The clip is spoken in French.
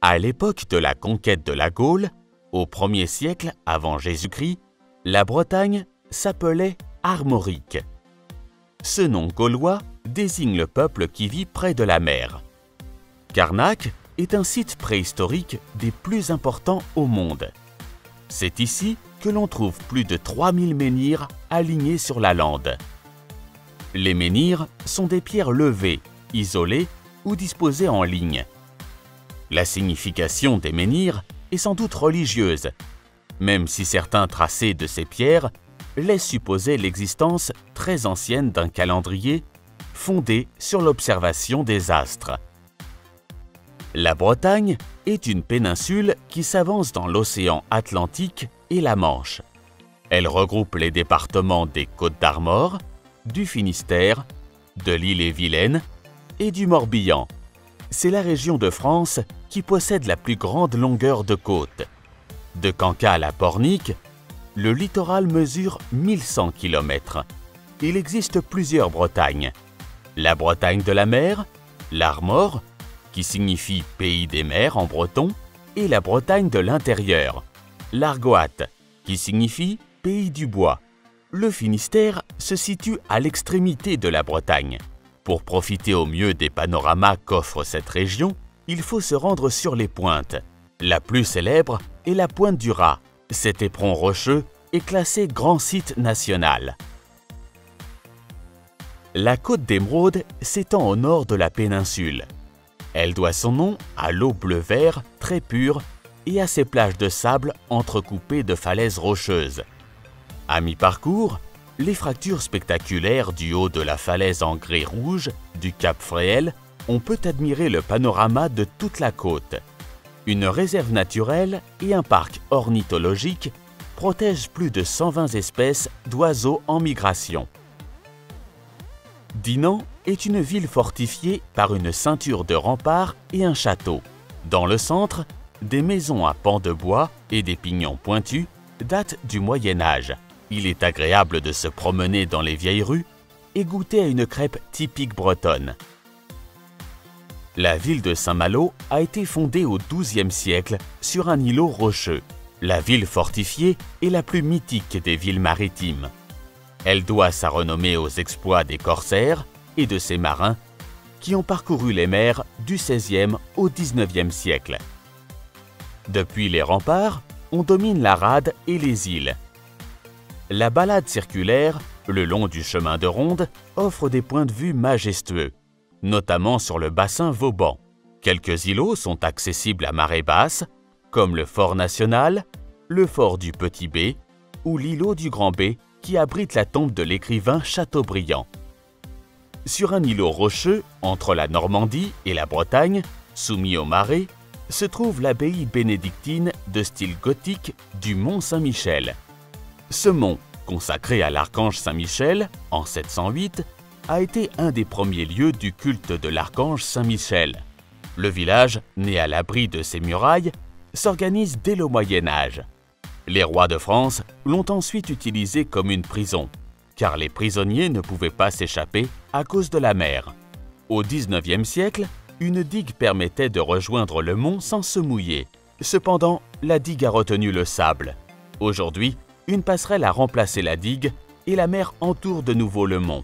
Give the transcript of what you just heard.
À l'époque de la conquête de la Gaule, au 1er siècle avant Jésus-Christ, la Bretagne s'appelait Armorique. Ce nom gaulois désigne le peuple qui vit près de la mer. Carnac est un site préhistorique des plus importants au monde. C'est ici que l'on trouve plus de 3000 menhirs alignés sur la lande. Les menhirs sont des pierres levées, isolées ou disposées en ligne. La signification des menhirs est sans doute religieuse, même si certains tracés de ces pierres laissent supposer l'existence très ancienne d'un calendrier fondé sur l'observation des astres. La Bretagne est une péninsule qui s'avance dans l'océan Atlantique et la Manche. Elle regroupe les départements des Côtes-d'Armor, du Finistère, de l'Ille-et-Vilaine et du Morbihan. C'est la région de France qui possède la plus grande longueur de côte. De Cancale à Pornic, le littoral mesure 1100 km. Il existe plusieurs Bretagnes. La Bretagne de la mer, l'Armor, qui signifie « pays des mers » en breton, et la Bretagne de l'intérieur, l'Argoat, qui signifie « pays du bois ». Le Finistère se situe à l'extrémité de la Bretagne. Pour profiter au mieux des panoramas qu'offre cette région, il faut se rendre sur les pointes. La plus célèbre est la pointe du Raz. Cet éperon rocheux est classé grand site national. La côte d'Émeraude s'étend au nord de la péninsule. Elle doit son nom à l'eau bleu-vert très pure et à ses plages de sable entrecoupées de falaises rocheuses. À mi-parcours, les fractures spectaculaires du haut de la falaise en grès rouge du Cap Fréhel, on peut admirer le panorama de toute la côte. Une réserve naturelle et un parc ornithologique protègent plus de 120 espèces d'oiseaux en migration. Dinan est une ville fortifiée par une ceinture de remparts et un château. Dans le centre, des maisons à pans de bois et des pignons pointus datent du Moyen Âge. Il est agréable de se promener dans les vieilles rues et goûter à une crêpe typique bretonne. La ville de Saint-Malo a été fondée au XIIe siècle sur un îlot rocheux. La ville fortifiée est la plus mythique des villes maritimes. Elle doit sa renommée aux exploits des corsaires et de ses marins qui ont parcouru les mers du XVIe au XIXe siècle. Depuis les remparts, on domine la rade et les îles. La balade circulaire, le long du chemin de ronde, offre des points de vue majestueux, notamment sur le bassin Vauban. Quelques îlots sont accessibles à marée basse, comme le Fort National, le Fort du Petit B ou l'îlot du Grand B qui abrite la tombe de l'écrivain Chateaubriand. Sur un îlot rocheux, entre la Normandie et la Bretagne, soumis aux marées, se trouve l'abbaye bénédictine de style gothique du Mont Saint-Michel. Ce mont, consacré à l'archange Saint-Michel en 708, a été un des premiers lieux du culte de l'archange Saint-Michel. Le village, né à l'abri de ses murailles, s'organise dès le Moyen Âge. Les rois de France l'ont ensuite utilisé comme une prison, car les prisonniers ne pouvaient pas s'échapper à cause de la mer. Au XIXe siècle, une digue permettait de rejoindre le mont sans se mouiller. Cependant, la digue a retenu le sable. Aujourd'hui, une passerelle a remplacé la digue et la mer entoure de nouveau le mont.